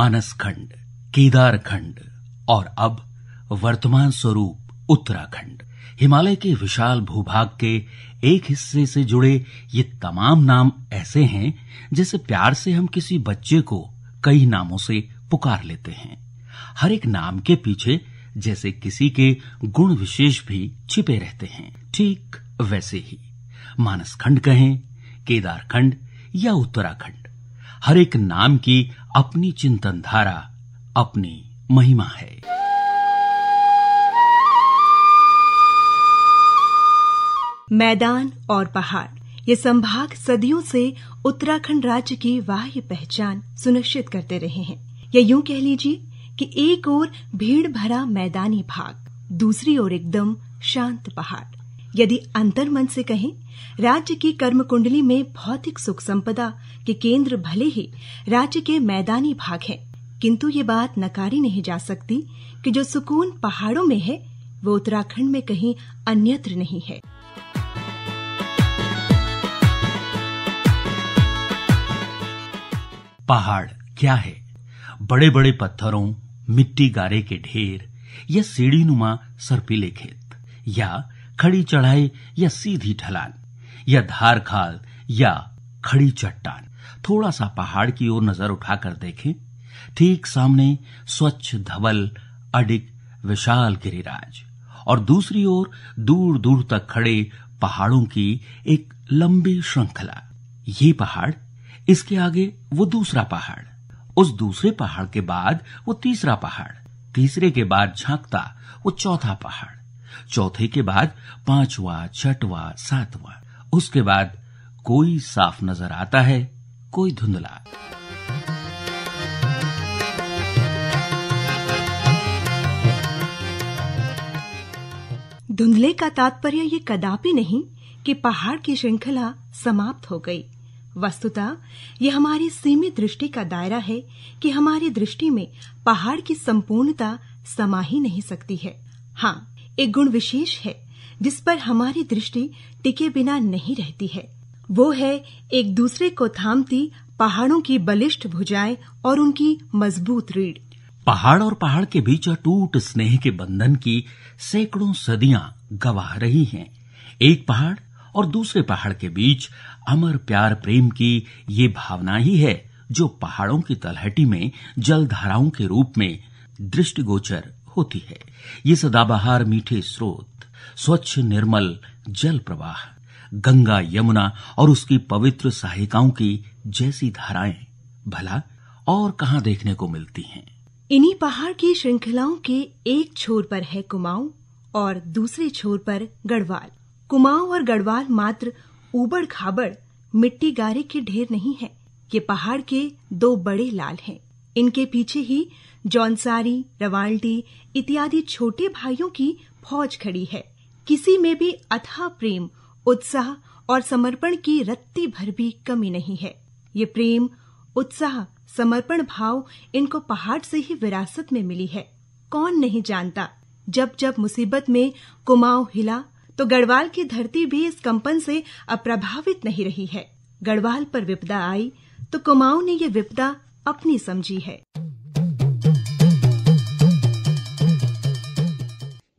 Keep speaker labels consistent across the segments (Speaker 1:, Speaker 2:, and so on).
Speaker 1: मानसखंड, केदारखंड और अब वर्तमान स्वरूप उत्तराखंड। हिमालय के विशाल भूभाग के एक हिस्से से जुड़े ये तमाम नाम ऐसे हैं जैसे प्यार से हम किसी बच्चे को कई नामों से पुकार लेते हैं। हर एक नाम के पीछे जैसे किसी के गुण विशेष भी छिपे रहते हैं। ठीक वैसे ही मानसखंड कहें, केदारखंड या उत्तराखंड, हर एक नाम की अपनी चिंतन धारा, अपनी महिमा है।
Speaker 2: मैदान और पहाड़, ये संभाग सदियों से उत्तराखंड राज्य की बाह्य पहचान सुनिश्चित करते रहे हैं। या यूं कह लीजिए कि एक ओर भीड़ भरा मैदानी भाग, दूसरी ओर एकदम शांत पहाड़। यदि अंतर्मन से कहें, राज्य की कर्म कुंडली में भौतिक सुख संपदा के केंद्र भले ही राज्य के मैदानी भाग हैं, किंतु ये बात नकारी नहीं जा सकती कि जो सुकून पहाड़ों में है वो उत्तराखंड में कहीं अन्यत्र नहीं है।
Speaker 1: पहाड़ क्या है? बड़े बड़े पत्थरों, मिट्टी गारे के ढेर या सीढ़ीनुमा सर्पिले खेत, या खड़ी चढ़ाई या सीधी ढलान, या धार खाल या खड़ी चट्टान। थोड़ा सा पहाड़ की ओर नजर उठाकर देखें, ठीक सामने स्वच्छ धवल अडिग विशाल गिरिराज और दूसरी ओर दूर दूर तक खड़े पहाड़ों की एक लंबी श्रृंखला। ये पहाड़, इसके आगे वो दूसरा पहाड़, उस दूसरे पहाड़ के बाद वो तीसरा पहाड़, तीसरे के बाद झांकता वो चौथा पहाड़, चौथे के बाद पांचवा, छठवां, सातवां। उसके बाद कोई साफ नजर आता है, कोई धुंधला।
Speaker 2: धुंधले का तात्पर्य ये कदापि नहीं कि पहाड़ की श्रृंखला समाप्त हो गई। वस्तुतः ये हमारी सीमित दृष्टि का दायरा है कि हमारी दृष्टि में पहाड़ की संपूर्णता समा ही नहीं सकती है। हाँ, एक गुण विशेष है जिस पर हमारी दृष्टि टिके बिना नहीं रहती है। वो है एक दूसरे को थामती पहाड़ों की बलिष्ठ भुजाएं और उनकी मजबूत रीढ़।
Speaker 1: पहाड़ और पहाड़ के बीच अटूट स्नेह के बंधन की सैकड़ों सदियां गवाह रही हैं। एक पहाड़ और दूसरे पहाड़ के बीच अमर प्यार प्रेम की ये भावना ही है जो पहाड़ों की तलहटी में जलधाराओं के रूप में दृष्टिगोचर होती है। ये सदाबहार मीठे स्रोत, स्वच्छ निर्मल जल प्रवाह, गंगा यमुना और उसकी पवित्र सहायिकाओं की जैसी धाराएं भला और कहां देखने को मिलती हैं।
Speaker 2: इन्हीं पहाड़ की श्रृंखलाओं के एक छोर पर है कुमाऊं और दूसरे छोर पर गढ़वाल। कुमाऊं और गढ़वाल मात्र ऊबड़ खाबड़ मिट्टी गारे के ढेर नहीं है, ये पहाड़ के दो बड़े लाल हैं। इनके पीछे ही जौनसारी, रवाल्टी इत्यादि छोटे भाइयों की फौज खड़ी है। किसी में भी अथाह प्रेम, उत्साह और समर्पण की रत्ती भर भी कमी नहीं है। ये प्रेम, उत्साह, समर्पण भाव इनको पहाड़ से ही विरासत में मिली है। कौन नहीं जानता, जब जब मुसीबत में कुमाऊं हिला तो गढ़वाल की धरती भी इस कंपन से अप्रभावित नहीं रही है। गढ़वाल पर विपदा आई तो कुमाऊं ने ये विपदा अपनी समझी है।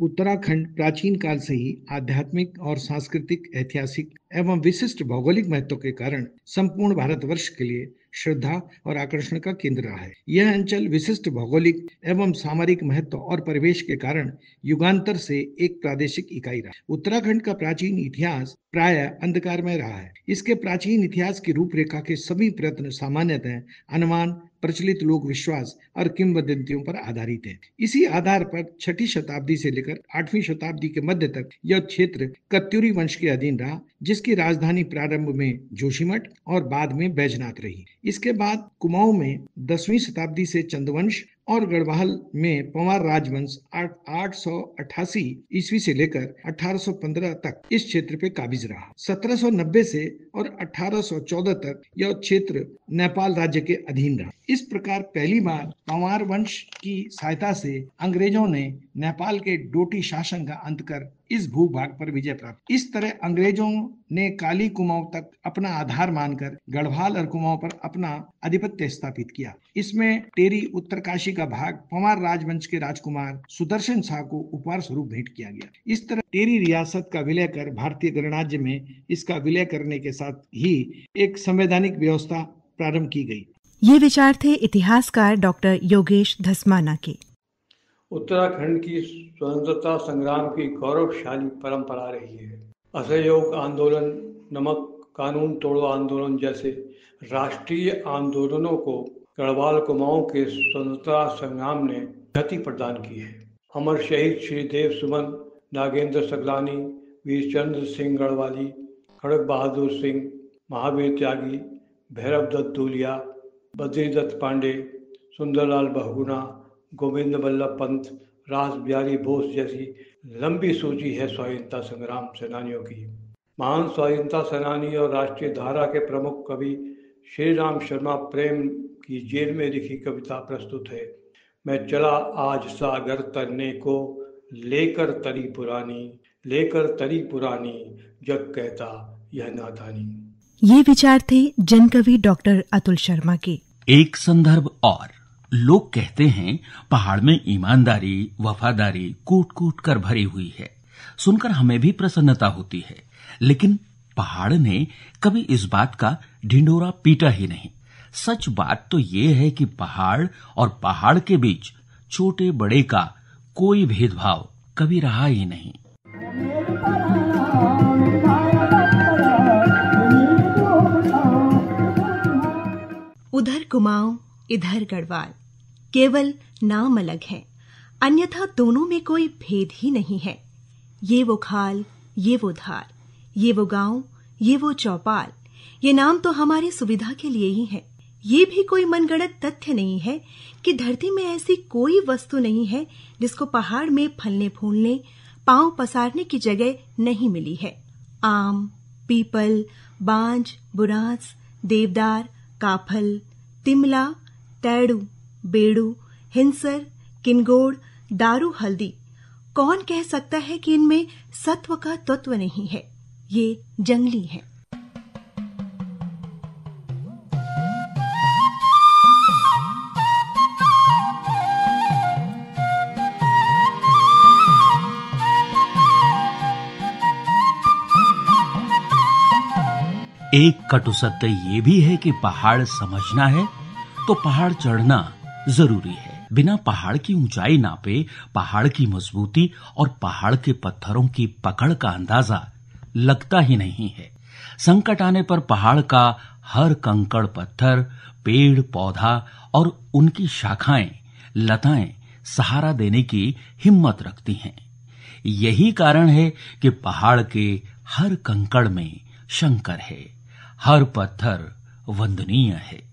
Speaker 3: उत्तराखंड प्राचीन काल से ही आध्यात्मिक और सांस्कृतिक, ऐतिहासिक एवं विशिष्ट भौगोलिक महत्व के कारण संपूर्ण भारतवर्ष के लिए श्रद्धा और आकर्षण का केंद्र रहा है। यह अंचल विशिष्ट भौगोलिक एवं सामरिक महत्व और परिवेश के कारण युगांतर से एक प्रादेशिक इकाई रहा। उत्तराखंड का प्राचीन इतिहास प्रायः अंधकार में रहा है। इसके प्राचीन इतिहास की रूपरेखा के सभी प्रयत्न सामान्यतः अनुमान, प्रचलित लोक विश्वास और किंवदंतियों पर आधारित है। इसी आधार पर 6वीं शताब्दी से लेकर 8वीं शताब्दी के मध्य तक यह क्षेत्र कत्यूरी वंश के अधीन रहा, जिसकी राजधानी प्रारंभ में जोशीमठ और बाद में बैजनाथ रही। इसके बाद कुमाऊं में 10वीं शताब्दी से चंदवंश और गढ़वाल में पंवार राजवंश 888 ईस्वी से लेकर 1815 तक इस क्षेत्र पे काबिज रहा। 1790 से और 1814 तक यह क्षेत्र नेपाल राज्य के अधीन रहा। इस प्रकार पहली बार पंवार वंश की सहायता से अंग्रेजों ने नेपाल के डोटी शासन का अंत कर इस भूभाग पर विजय प्राप्त। इस तरह अंग्रेजों ने काली कुमाऊं तक अपना आधार मानकर गढ़वाल और कुमाऊं पर अपना आधिपत्य स्थापित किया। इसमें टेरी उत्तरकाशी का भाग पंवार राजवंश के राजकुमार सुदर्शन शाह को उपहार स्वरूप भेंट किया गया। इस तरह टेरी रियासत का विलय कर भारतीय गणराज्य में इसका विलय करने के साथ ही एक संवैधानिक व्यवस्था प्रारंभ की गई।
Speaker 2: ये विचार थे इतिहासकार डॉक्टर योगेश धस्माना के।
Speaker 4: उत्तराखंड की स्वतंत्रता संग्राम की गौरवशाली परंपरा रही है। असहयोग आंदोलन, नमक कानून तोड़ो आंदोलन जैसे राष्ट्रीय आंदोलनों को गढ़वाल कुमाऊं के स्वतंत्रता संग्राम ने गति प्रदान की है। अमर शहीद श्री देव सुमन, नागेंद्र सगलानी, वीरचंद्र सिंह गढ़वाली, खड़ग बहादुर सिंह, महावीर त्यागी, भैरव दत्त दूलिया, बद्रीदत्त पांडे, सुंदरलाल बहुगुणा, गोविंद बल्लभ पंत, रास बिहारी बोस जैसी लंबी सूची है स्वाधीनता संग्राम सेनानियों की। महान स्वाधीनता सेनानी और राष्ट्रीय धारा के प्रमुख कवि श्री राम शर्मा प्रेम की जेल में लिखी कविता प्रस्तुत है। मैं चला आज सागर तरने को, लेकर तरी पुरानी, जग कहता यह नादानी।
Speaker 2: ये विचार थे जनकवि डॉक्टर अतुल शर्मा के।
Speaker 1: एक संदर्भ और, लोग कहते हैं पहाड़ में ईमानदारी, वफादारी कूट कूट कर भरी हुई है। सुनकर हमें भी प्रसन्नता होती है, लेकिन पहाड़ ने कभी इस बात का ढिंढोरा पीटा ही नहीं। सच बात तो ये है कि पहाड़ और पहाड़ के बीच छोटे बड़े का कोई भेदभाव कभी रहा ही नहीं।
Speaker 2: उधर कुमाऊं, इधर गढ़वाल, केवल नाम अलग है, अन्यथा दोनों में कोई भेद ही नहीं है। ये वो खाल, ये वो धार, ये वो गांव, ये वो चौपाल, ये नाम तो हमारी सुविधा के लिए ही है। ये भी कोई मनगढ़ंत तथ्य नहीं है कि धरती में ऐसी कोई वस्तु नहीं है जिसको पहाड़ में फलने फूलने, पांव पसारने की जगह नहीं मिली है। आम, पीपल, बांज, बुरांस, देवदार, काफल, तिमला, तैड़ू, बेड़ू, हिंसर, किनगोड़, दारू, हल्दी, कौन कह सकता है कि इनमें सत्व का तत्व नहीं है? ये जंगली है।
Speaker 1: एक कटु सत्य ये भी है कि पहाड़ समझना है तो पहाड़ चढ़ना जरूरी है। बिना पहाड़ की ऊंचाई नापे, पहाड़ की मजबूती और पहाड़ के पत्थरों की पकड़ का अंदाजा लगता ही नहीं है। संकट आने पर पहाड़ का हर कंकड़ पत्थर, पेड़ पौधा और उनकी शाखाएं, लताएं सहारा देने की हिम्मत रखती हैं। यही कारण है कि पहाड़ के हर कंकड़ में शंकर है, हर पत्थर वंदनीय है।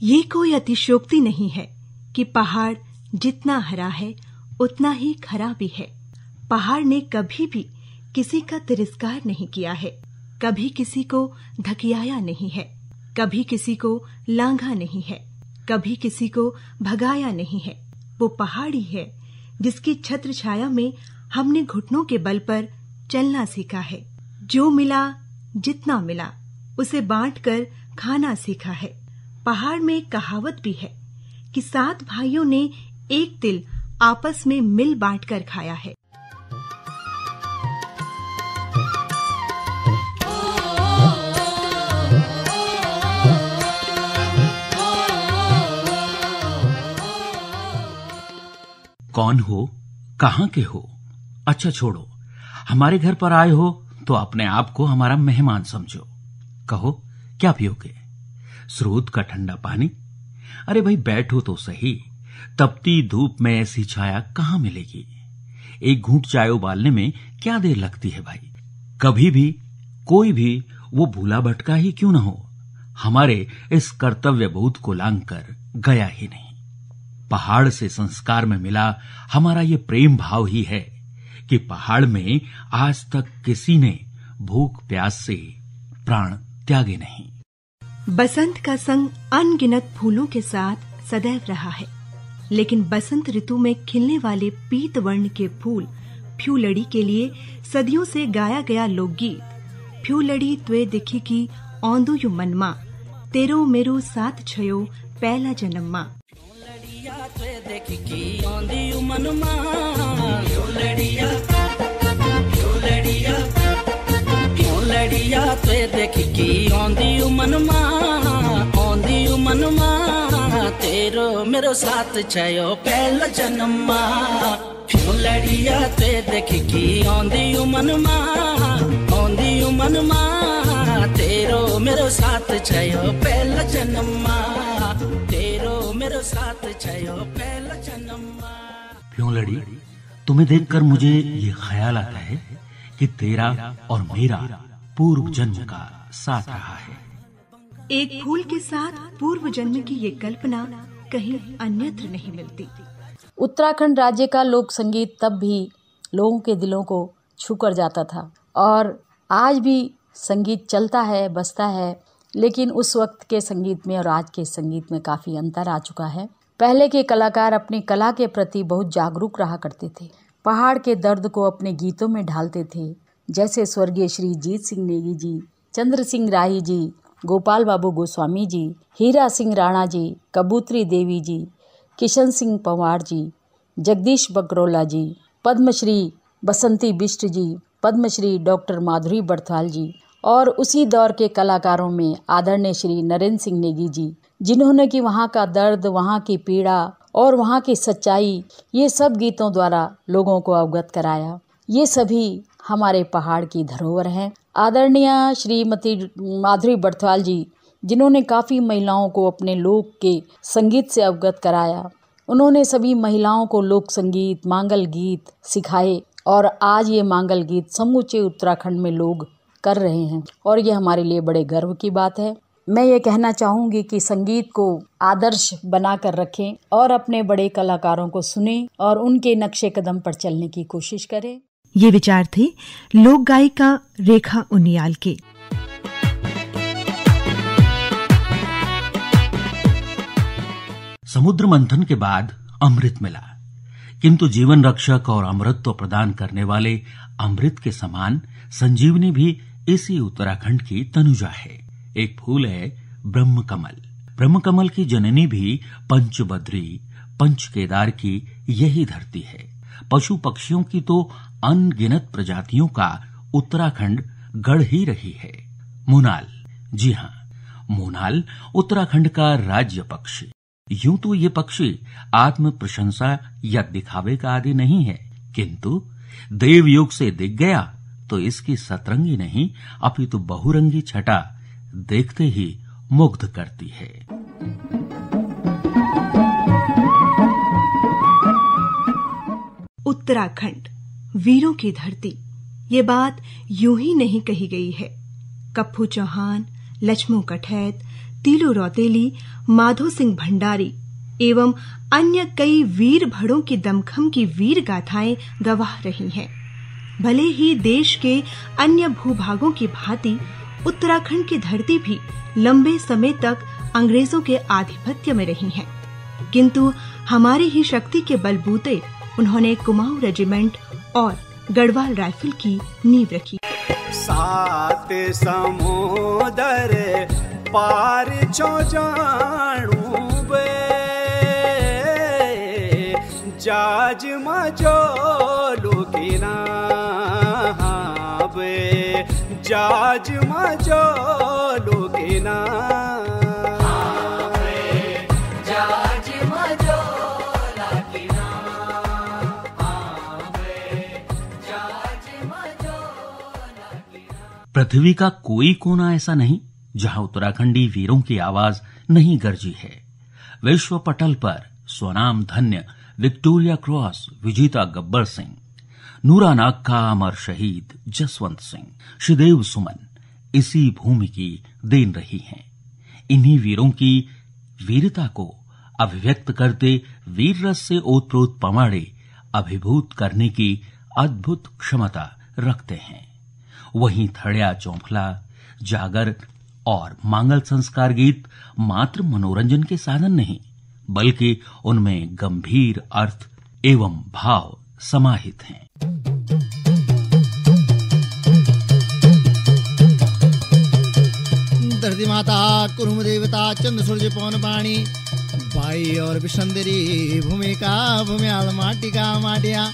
Speaker 2: ये कोई अतिशयोक्ति नहीं है कि पहाड़ जितना हरा है उतना ही खरा भी है। पहाड़ ने कभी भी किसी का तिरस्कार नहीं किया है, कभी किसी को धकियाया नहीं है, कभी किसी को लांघा नहीं है, कभी किसी को भगाया नहीं है। वो पहाड़ी है जिसकी छत्र छाया में हमने घुटनों के बल पर चलना सीखा है। जो मिला, जितना मिला, उसे बांटकर खाना सीखा है। पहाड़ में एक कहावत भी है कि 7 भाइयों ने एक तिल आपस में मिल बांटकर खाया है।
Speaker 1: कौन हो, कहां के हो? अच्छा छोड़ो, हमारे घर पर आए हो तो अपने आप को हमारा मेहमान समझो। कहो क्या पियोगे? स्रोत का ठंडा पानी? अरे भाई बैठो तो सही, तपती धूप में ऐसी छाया कहां मिलेगी? एक घूंट चाय उबालने में क्या देर लगती है भाई? कभी भी कोई भी वो भूला भटका ही क्यों न हो, हमारे इस कर्तव्य बोध को लांघ कर गया ही नहीं। पहाड़ से संस्कार में मिला हमारा ये प्रेम भाव ही है कि पहाड़ में आज तक किसी ने भूख प्यास से प्राण त्यागे नहीं।
Speaker 2: बसंत का संग अनगिनत फूलों के साथ सदैव रहा है, लेकिन बसंत ऋतु में खिलने वाले पीत वर्ण के फूल फ्यूलड़ी के लिए सदियों से गाया गया लोकगीत फ्यूलड़ी त्वे दिखी की औंदू यू मनमा तेरो मेरो साथ छयो पहला जन्मा।
Speaker 5: तेरो मेरो साथ छयो पहला जन्मा क्यों लड़िया ते देख की औंधी मनमा तेरो मेरो साथ छयो पहला जन्मा तेरो मेरो साथ छयो पहला जन्मा।
Speaker 1: क्यों लड़ी, तुम्हें देखकर मुझे ये ख्याल आता है कि तेरा और मेरा पूर्व जन्म का साथ रहा है।
Speaker 2: एक फूल के साथ पूर्व जन्म की ये कल्पना कहीं अन्यत्र नहीं मिलती।
Speaker 6: उत्तराखंड राज्य का लोक संगीत तब भी लोगों के दिलों को छू कर जाता था और आज भी संगीत चलता है, बजता है, लेकिन उस वक्त के संगीत में और आज के संगीत में काफ़ी अंतर आ चुका है। पहले के कलाकार अपनी कला के प्रति बहुत जागरूक रहा करते थे, पहाड़ के दर्द को अपने गीतों में ढालते थे, जैसे स्वर्गीय श्री जीत सिंह नेगी जी, चंद्र सिंह राही जी, गोपाल बाबू गोस्वामी जी, हीरा सिंह राणा जी, कबूतरी देवी जी, किशन सिंह पंवार जी, जगदीश बकरोला जी, पद्मश्री बसंती बिष्ट जी, पद्मश्री डॉक्टर माधुरी बड़थवाल जी और उसी दौर के कलाकारों में आदरणीय श्री नरेंद्र सिंह नेगी जी, जिन्होंने कि वहाँ का दर्द, वहाँ की पीड़ा और वहाँ की सच्चाई ये सब गीतों द्वारा लोगों को अवगत कराया। ये सभी हमारे पहाड़ की धरोहर हैं। आदरणीय श्रीमती माधुरी बड़थवाल जी, जिन्होंने काफ़ी महिलाओं को अपने लोक के संगीत से अवगत कराया, उन्होंने सभी महिलाओं को लोक संगीत, मांगल गीत सिखाए और आज ये मांगल गीत समूचे उत्तराखंड में लोग कर रहे हैं और ये हमारे लिए बड़े गर्व की बात है। मैं ये कहना चाहूँगी कि संगीत को आदर्श बनाकर रखें और अपने बड़े कलाकारों को सुनें और उनके नक्शे कदम पर चलने की कोशिश करें।
Speaker 2: ये विचार थे लोक गायिका रेखा उनियाल के।
Speaker 1: समुद्र मंथन के बाद अमृत मिला, किंतु जीवन रक्षक और अमृतत्व प्रदान करने वाले अमृत के समान संजीवनी भी इसी उत्तराखंड की तनुजा है। एक फूल है ब्रह्म कमल। ब्रह्म कमल की जननी भी पंचबद्री, पंच केदार की यही धरती है। पशु पक्षियों की तो अनगिनत प्रजातियों का उत्तराखंड गढ़ ही रही है। मोनाल, जी हाँ, मोनाल उत्तराखंड का राज्य पक्षी। यूं तो ये पक्षी आत्म प्रशंसा या दिखावे का आदि नहीं है, किंतु देवयुग से दिख गया तो इसकी सतरंगी नहीं अपितु बहुरंगी छटा देखते ही मुग्ध करती है।
Speaker 2: उत्तराखंड वीरों की धरती, ये बात यूं ही नहीं कही गई है। कप्पू चौहान, लक्ष्मू कठैत, तीलू रौतेली, माधो सिंह भंडारी एवं अन्य कई वीर भड़ों की दमखम की वीर गाथाएं गवाह रही हैं। भले ही देश के अन्य भूभागों की भांति उत्तराखंड की धरती भी लंबे समय तक अंग्रेजों के आधिपत्य में रही है, किंतु हमारी ही शक्ति के बलबूते उन्होंने कुमाऊं रेजिमेंट और गढ़वाल राइफल की नींव रखी।
Speaker 7: सात समुद्र पार छो जानू बे, जाज मजो लुकिना बे, जाज मजो लुकिना जाज मजो लुकिना जाज मजो लुकिना।
Speaker 1: पृथ्वी का कोई कोना ऐसा नहीं जहां उत्तराखंडी वीरों की आवाज नहीं गरजी है। विश्व पटल पर स्वनाम धन्य विक्टोरिया क्रॉस विजेता गब्बर सिंह, नूरानाग का अमर शहीद जसवंत सिंह, श्रीदेव सुमन इसी भूमि की देन रही हैं। इन्हीं वीरों की वीरता को अभिव्यक्त करते वीर रस से ओतप्रोत पवाड़े अभिभूत करने की अद्भुत क्षमता रखते हैं। वहीं थड़िया चौंफला, जागर और मांगल संस्कार गीत मात्र मनोरंजन के साधन नहीं, बल्कि उनमें गंभीर अर्थ एवं भाव समाहित हैं।
Speaker 8: धरती माता कुरुम देवता चंद्र सूर्य पवन पानी बाई और विसुंदरी भूमिका भूमियाल माटी का माटिया।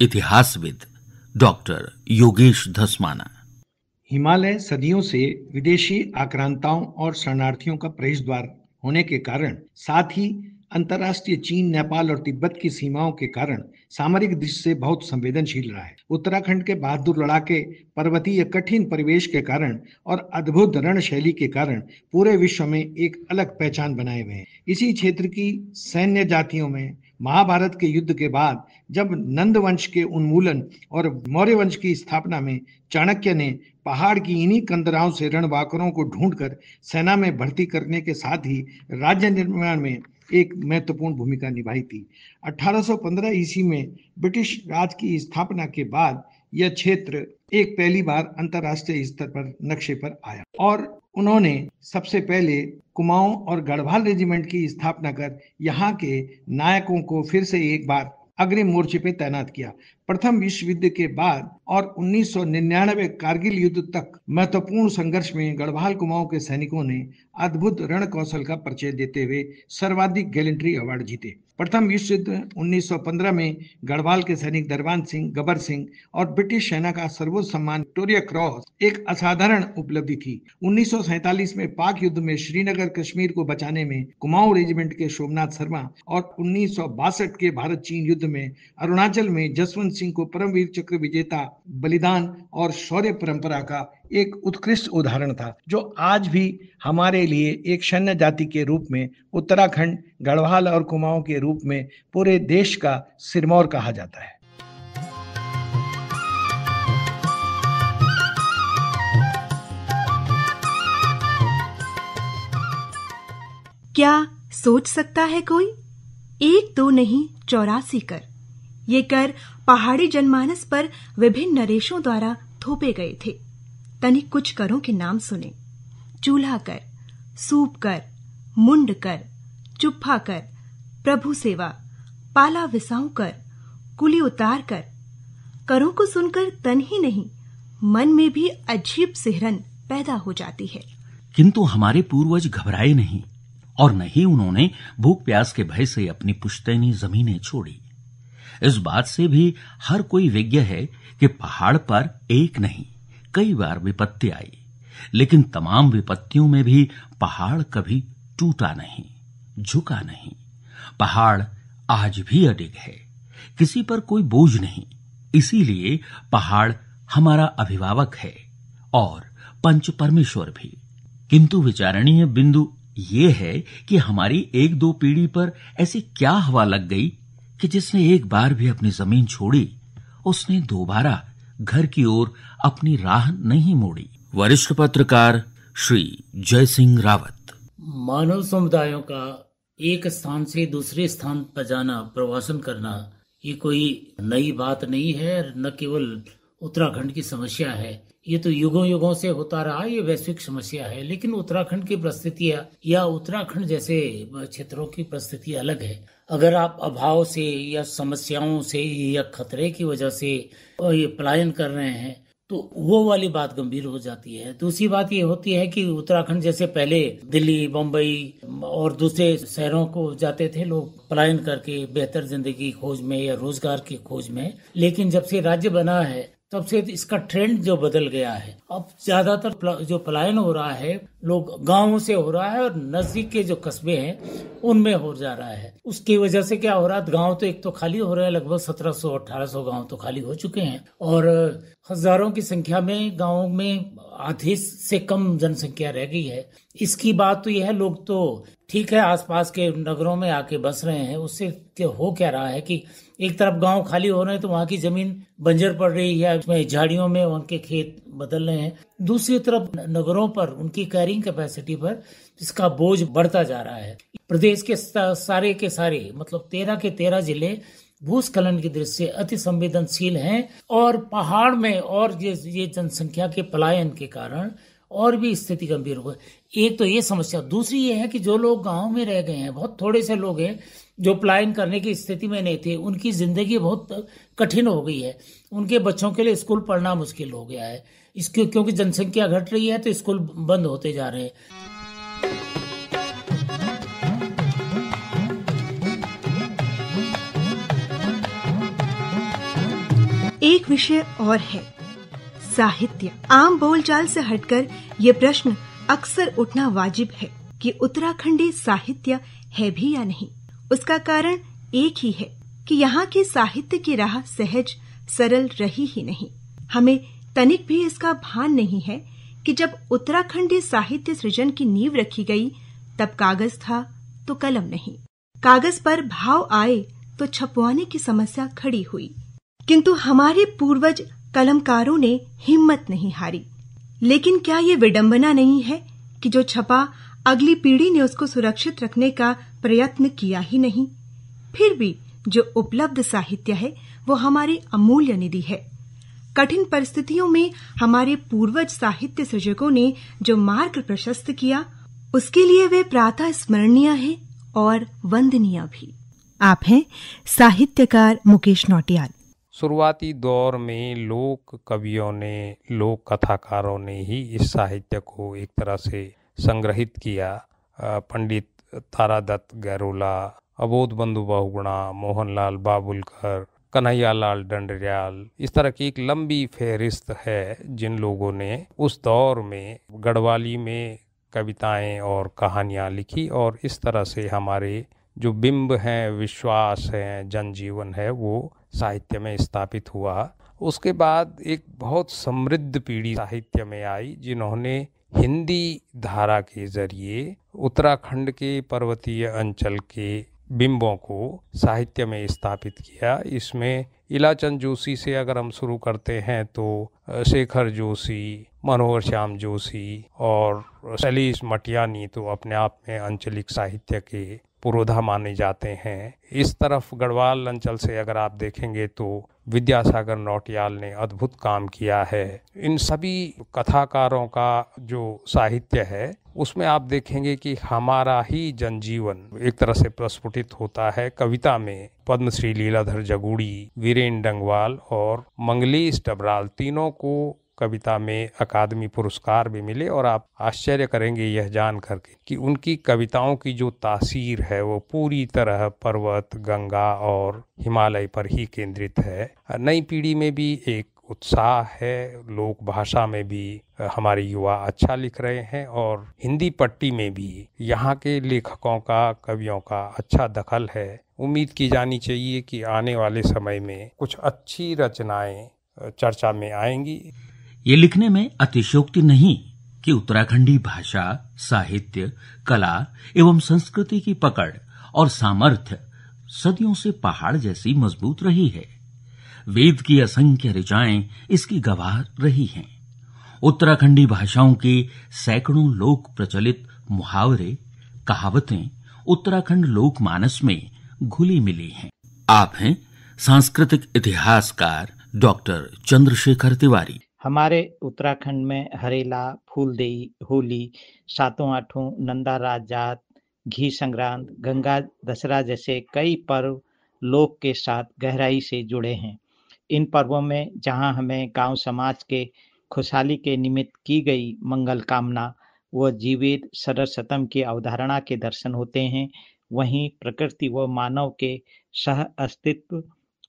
Speaker 1: इतिहासविद डॉक्टर योगेश धस्माना।
Speaker 3: हिमालय सदियों से विदेशी आक्रांताओं और शरणार्थियों का प्रवेश द्वार होने के कारण, साथ ही अंतर्राष्ट्रीय चीन, नेपाल और तिब्बत की सीमाओं के कारण सामरिक दृष्टि से बहुत संवेदनशील रहा है। उत्तराखंड के बहादुर लड़ाके पर्वतीय कठिन परिवेश के कारण और अद्भुत रण शैली के कारण पूरे विश्व में एक अलग पहचान बनाए हुए हैं। इसी क्षेत्र की सैन्य जातियों में महाभारत के युद्ध के बाद जब नंद वंश के उन्मूलन और मौर्य वंश की स्थापना में चाणक्य ने पहाड़ की इन्हीं कंदराओं से रणबांकुरों को ढूंढकर सेना में भर्ती करने के साथ ही राज्य निर्माण में एक महत्वपूर्ण भूमिका निभाई थी। 1815 ईस्वी में ब्रिटिश राज की स्थापना के बाद यह क्षेत्र एक पहली बार अंतर्राष्ट्रीय स्तर पर नक्शे पर आया और उन्होंने सबसे पहले कुमाऊं और गढ़वाल रेजिमेंट की स्थापना कर यहाँ के नायकों को फिर से एक बार अग्रिम मोर्चे पे तैनात किया। प्रथम विश्व युद्ध के बाद और 1999 कारगिल युद्ध तक महत्वपूर्ण संघर्ष में गढ़वाल कुमाऊं के सैनिकों ने अद्भुत रण कौशल का परिचय देते हुए सर्वाधिक गैलेंट्री अवार्ड जीते। प्रथम विश्व युद्ध 1915 में गढ़वाल के सैनिक दरबान सिंह, गबर सिंह और ब्रिटिश सेना का सर्वोच्च सम्मान विक्टोरिया क्रॉस एक असाधारण उपलब्धि थी। 1947 में पाक युद्ध में श्रीनगर कश्मीर को बचाने में कुमाऊं रेजिमेंट के शोभनाथ शर्मा और 1962 के भारत चीन युद्ध में अरुणाचल में जसवंत सिंह को परमवीर चक्र विजेता बलिदान और शौर्य परंपरा का एक उत्कृष्ट उदाहरण था, जो आज भी हमारे लिए एक सैन्य जाति के रूप में उत्तराखंड, गढ़वाल और कुमाऊं के रूप में पूरे देश का सिरमौर कहा जाता है।
Speaker 2: क्या सोच सकता है कोई, 1 2 नहीं 84 कर। ये कर पहाड़ी जनमानस पर विभिन्न नरेशों द्वारा थोपे गए थे। तनिक कुछ करों के नाम सुने: चूल्हा कर, सूप कर, मुंड कर, चुप्पा कर, प्रभु सेवा, पाला विसाऊ कर, कुली उतार कर। करों को सुनकर तन ही नहीं, मन में भी अजीब सिहरन पैदा हो जाती है।
Speaker 1: किंतु हमारे पूर्वज घबराए नहीं और न ही उन्होंने भूख प्यास के भय से अपनी पुश्तैनी जमीनें छोड़ी। इस बात से भी हर कोई विज्ञ है कि पहाड़ पर एक नहीं कई बार विपत्ति आई, लेकिन तमाम विपत्तियों में भी पहाड़ कभी टूटा नहीं, झुका नहीं। पहाड़ आज भी अडिग है, किसी पर कोई बोझ नहीं। इसीलिए पहाड़ हमारा अभिभावक है और पंच परमेश्वर भी। किंतु विचारणीय बिंदु ये है कि हमारी 1-2 पीढ़ी पर ऐसी क्या हवा लग गई कि जिसने एक बार भी अपनी जमीन छोड़ी, उसने दोबारा घर की ओर अपनी राह नहीं मोड़ी। वरिष्ठ पत्रकार श्री जय सिंह रावत।
Speaker 9: मानव समुदायों का एक स्थान से दूसरे स्थान पर जाना, प्रवासन करना, ये कोई नई बात नहीं है। न केवल उत्तराखंड की समस्या है, ये तो युगों युगों से होता रहा, ये वैश्विक समस्या है। लेकिन उत्तराखंड की परिस्थितियां या उत्तराखंड जैसे क्षेत्रों की परिस्थिति अलग है। अगर आप अभाव से या समस्याओं से या खतरे की वजह से ये पलायन कर रहे हैं तो वो वाली बात गंभीर हो जाती है। दूसरी बात ये होती है कि उत्तराखंड जैसे पहले दिल्ली, बम्बई और दूसरे शहरों को जाते थे लोग पलायन करके बेहतर जिंदगी की खोज में या रोजगार की खोज में। लेकिन जब से राज्य बना है तब से इसका ट्रेंड जो बदल गया है, अब ज्यादातर जो पलायन हो रहा है लोग गांवों से हो रहा है और नजदीक के जो कस्बे हैं उनमें हो जा रहा है। उसकी वजह से क्या हो रहा है, गांव तो एक तो खाली हो रहे हैं, लगभग 1700-1800 गांव तो खाली हो चुके हैं और हजारों की संख्या में गांवों में आधे से कम जनसंख्या रह गई है। इसकी बात तो यह है, लोग तो ठीक है आसपास के नगरों में आके बस रहे हैं, उससे हो क्या रहा है कि एक तरफ गांव खाली हो रहे हैं तो वहां की जमीन बंजर पड़ रही है, उसमें झाड़ियों में उनके खेत बदल रहे हैं। दूसरी तरफ नगरों पर उनकी कैरिंग कैपेसिटी पर इसका बोझ बढ़ता जा रहा है। प्रदेश के सारे के सारे मतलब 13 के 13 जिले भूस्खलन की दृष्टि से अति संवेदनशील हैं और पहाड़ में और ये जनसंख्या के पलायन के कारण और भी स्थिति गंभीर हो गई। एक तो ये समस्या, दूसरी ये है कि जो लोग गांव में रह गए हैं, बहुत थोड़े से लोग हैं जो पलायन करने की स्थिति में नहीं थे, उनकी जिंदगी बहुत कठिन हो गई है। उनके बच्चों के लिए स्कूल पढ़ना मुश्किल हो गया है, इसके क्योंकि जनसंख्या घट रही है तो स्कूल बंद होते जा रहे हैं।
Speaker 2: एक विषय और है, साहित्य। आम बोलचाल से हटकर ये प्रश्न अक्सर उठना वाजिब है कि उत्तराखंडी साहित्य है भी या नहीं। उसका कारण एक ही है कि यहाँ के साहित्य की राह सहज सरल रही ही नहीं। हमें तनिक भी इसका भान नहीं है कि जब उत्तराखंडी साहित्य सृजन की नींव रखी गई तब कागज था तो कलम नहीं। कागज पर भाव आए तो छपवाने की समस्या खड़ी हुई, किंतु हमारे पूर्वज कलमकारों ने हिम्मत नहीं हारी। लेकिन क्या ये विडंबना नहीं है कि जो छपा अगली पीढ़ी ने उसको सुरक्षित रखने का प्रयत्न किया ही नहीं? फिर भी जो उपलब्ध साहित्य है वो हमारी अमूल्य निधि है। कठिन परिस्थितियों में हमारे पूर्वज साहित्य सृजकों ने जो मार्ग प्रशस्त किया, उसके लिए वे प्रातः स्मरणीय है और वंदनीय भी। आप हैं साहित्यकार मुकेश नौटियाल।
Speaker 10: शुरुआती दौर में लोक कवियों ने, लोक कथाकारों ने ही इस साहित्य को एक तरह से संग्रहित किया। पंडित तारादत्त गैरोला, अबोध बंधु बहुगुणा, मोहनलाल बाबुलकर, कन्हैयालाल डंडरियाल, इस तरह की एक लंबी फहरिस्त है जिन लोगों ने उस दौर में गढ़वाली में कविताएं और कहानियां लिखी और इस तरह से हमारे जो बिंब हैं, विश्वास हैं, जनजीवन है, वो साहित्य में स्थापित हुआ। उसके बाद एक बहुत समृद्ध पीढ़ी साहित्य में आई जिन्होंने हिंदी धारा के जरिए उत्तराखंड के पर्वतीय अंचल के बिंबों को साहित्य में स्थापित किया। इसमें इलाचंद जोशी से अगर हम शुरू करते हैं तो शेखर जोशी, मनोहर श्याम जोशी और सलीस मटियानी तो अपने आप में अंचलिक साहित्य के पुरोधा माने जाते हैं। इस तरफ गढ़वाल अंचल से अगर आप देखेंगे तो विद्यासागर नौटियाल ने अद्भुत काम किया है। इन सभी कथाकारों का जो साहित्य है उसमें आप देखेंगे कि हमारा ही जनजीवन एक तरह से प्रस्फुटित होता है। कविता में पद्मश्री लीलाधर जगूड़ी, वीरेन डंगवाल और मंगलेश डबराल, तीनों को कविता में अकादमी पुरस्कार भी मिले और आप आश्चर्य करेंगे यह जान करके कि उनकी कविताओं की जो तासीर है वो पूरी तरह पर्वत, गंगा और हिमालय पर ही केंद्रित है। नई पीढ़ी में भी एक उत्साह है, लोक भाषा में भी हमारे युवा अच्छा लिख रहे हैं और हिंदी पट्टी में भी यहाँ के लेखकों का, कवियों का अच्छा दखल है। उम्मीद की जानी चाहिए कि आने वाले समय में कुछ अच्छी रचनाएं चर्चा में आएंगी।
Speaker 1: ये लिखने में अतिशयोक्ति नहीं कि उत्तराखंडी भाषा, साहित्य, कला एवं संस्कृति की पकड़ और सामर्थ्य सदियों से पहाड़ जैसी मजबूत रही है। वेद की असंख्य ऋचाएं इसकी गवाह रही हैं। उत्तराखंडी भाषाओं के सैकड़ों लोक प्रचलित मुहावरे, कहावतें उत्तराखंड लोकमानस में घुली मिली हैं। आप हैं सांस्कृतिक इतिहासकार डॉक्टर चंद्रशेखर तिवारी।
Speaker 11: हमारे उत्तराखंड में हरेला, फूलदेई, होली, सातों आठों, नंदा राज जात, घी संक्रांत, गंगा दशहरा जैसे कई पर्व लोक के साथ गहराई से जुड़े हैं। इन पर्वों में जहां हमें गांव समाज के खुशहाली के निमित्त की गई मंगल कामना व जीवित सरस्वतम की अवधारणा के दर्शन होते हैं, वहीं प्रकृति व मानव के सह अस्तित्व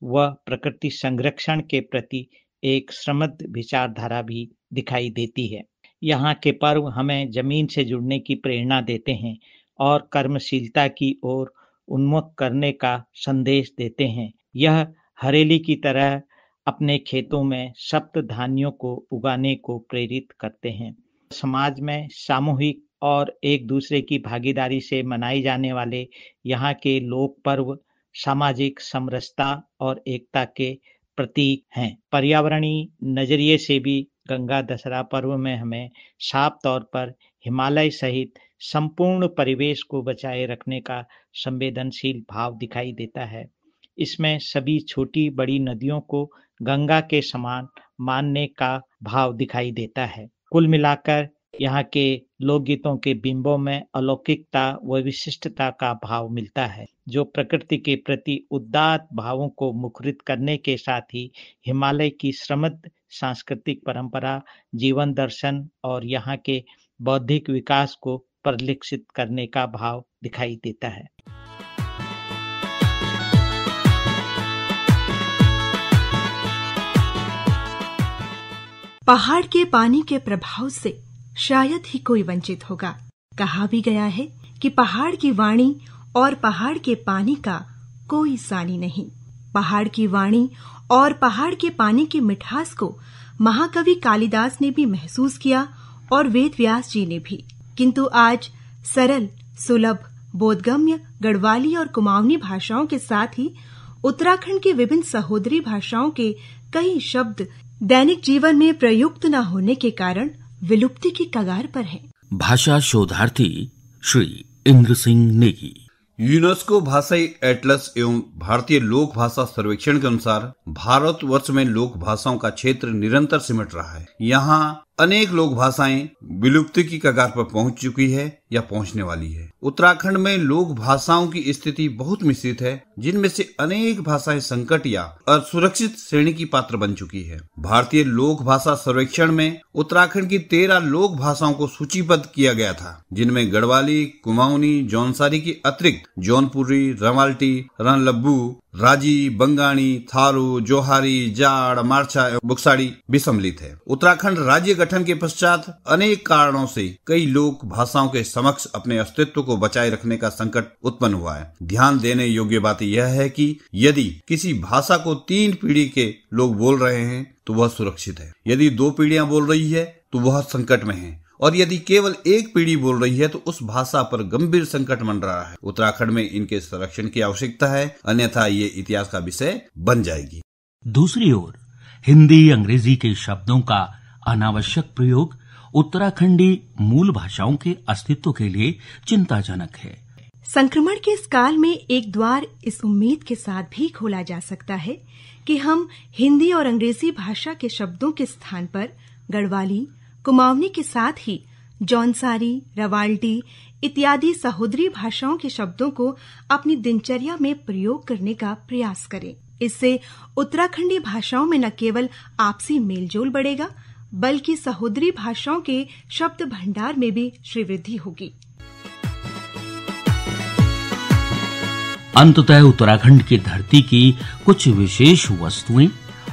Speaker 11: व प्रकृति संरक्षण के प्रति एक समृद्ध विचारधारा भी दिखाई देती है। यहाँ के पर्व हमें जमीन से जुड़ने की प्रेरणा देते हैं और कर्मशीलता की ओर उन्मुख करने का संदेश देते हैं। यह हरेली की तरह अपने खेतों में सप्त धान्यों को उगाने को प्रेरित करते हैं। समाज में सामूहिक और एक दूसरे की भागीदारी से मनाए जाने वाले यहाँ के लोक पर्व सामाजिक समरसता और एकता के प्रतीक हैं। पर्यावरणीय नजरिए से भी गंगा दशहरा पर्व में हमें साफ तौर पर हिमालय सहित संपूर्ण परिवेश को बचाए रखने का संवेदनशील भाव दिखाई देता है। इसमें सभी छोटी बड़ी नदियों को गंगा के समान मानने का भाव दिखाई देता है। कुल मिलाकर यहाँ के लोकगीतों के बिंबों में अलौकिकता व विशिष्टता का भाव मिलता है, जो प्रकृति के प्रति उदात्त भावों को मुखरित करने के साथ ही हिमालय की समृद्ध सांस्कृतिक परंपरा, जीवन दर्शन और यहाँ के बौद्धिक विकास को परिलक्षित करने का भाव दिखाई देता है।
Speaker 2: पहाड़ के पानी के प्रभाव से शायद ही कोई वंचित होगा। कहा भी गया है कि पहाड़ की वाणी और पहाड़ के पानी का कोई सानी नहीं। पहाड़ की वाणी और पहाड़ के पानी की मिठास को महाकवि कालिदास ने भी महसूस किया और वेद व्यास जी ने भी। किंतु आज सरल, सुलभ, बोधगम्य गढ़वाली और कुमाऊनी भाषाओं के साथ ही उत्तराखंड की विभिन्न सहोदरी भाषाओं के कई शब्द दैनिक जीवन में प्रयुक्त न होने के कारण विलुप्ति की कगार पर हैं।
Speaker 1: भाषा शोधार्थी श्री इंद्र सिंह नेगी।
Speaker 12: यूनेस्को भाषाई एटलस एवं भारतीय लोक भाषा सर्वेक्षण के अनुसार भारतवर्ष में लोक भाषाओं का क्षेत्र निरंतर सिमट रहा है। यहाँ अनेक लोक भाषाएं विलुप्ति की कगार पर पहुंच चुकी है या पहुंचने वाली है। उत्तराखंड में लोक भाषाओं की स्थिति बहुत मिश्रित है, जिनमें से अनेक भाषाएं संकट या असुरक्षित श्रेणी की पात्र बन चुकी है। भारतीय लोक भाषा सर्वेक्षण में उत्तराखंड की 13 लोक भाषाओं को सूचीबद्ध किया गया था, जिनमें गढ़वाली, कुमाऊनी, जौनसारी की अतिरिक्त जौनपुरी, रमाल्टी, रणलब्बू, राजी, बंगाणी, थारू, जोहारी, जाड़, मारछा एवं बुक्साड़ी भी सम्मिलित है। उत्तराखंड राज्य गठन के पश्चात अनेक कारणों से कई लोक भाषाओं के समक्ष अपने अस्तित्व को बचाए रखने का संकट उत्पन्न हुआ है। ध्यान देने योग्य बात यह है कि यदि किसी भाषा को 3 पीढ़ी के लोग बोल रहे हैं तो वह सुरक्षित है। यदि 2 पीढ़ियां बोल रही है तो वह संकट में है, और यदि केवल 1 पीढ़ी बोल रही है तो उस भाषा पर गंभीर संकट मंडरा रहा है। उत्तराखंड में इनके संरक्षण की आवश्यकता है, अन्यथा ये इतिहास का विषय बन जाएगी।
Speaker 1: दूसरी ओर हिंदी, अंग्रेजी के शब्दों का अनावश्यक प्रयोग उत्तराखंडी मूल भाषाओं के अस्तित्व के लिए चिंताजनक है।
Speaker 2: संक्रमण के इस काल में एक द्वार इस उम्मीद के साथ भी खोला जा सकता है कि हम हिंदी और अंग्रेजी भाषा के शब्दों के स्थान पर गढ़वाली, कुमाऊनी के साथ ही जौनसारी, रवाल्टी इत्यादि सहोदरी भाषाओं के शब्दों को अपनी दिनचर्या में प्रयोग करने का प्रयास करें। इससे उत्तराखंडी भाषाओं में न केवल आपसी मेलजोल बढ़ेगा, बल्कि सहोदरी भाषाओं के शब्द भंडार में भी श्रीवृद्धि होगी।
Speaker 1: अंततः उत्तराखंड की धरती की कुछ विशेष वस्तुएं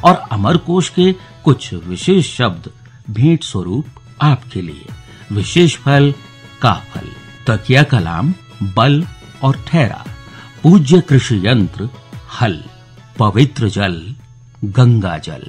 Speaker 1: और अमरकोश के कुछ विशेष शब्द भेंट स्वरूप आपके लिए। विशेष फल का फल, तकिया कलाम, बल और ठहरा, पूज्य कृषि यंत्र हल, पवित्र जल गंगा जल।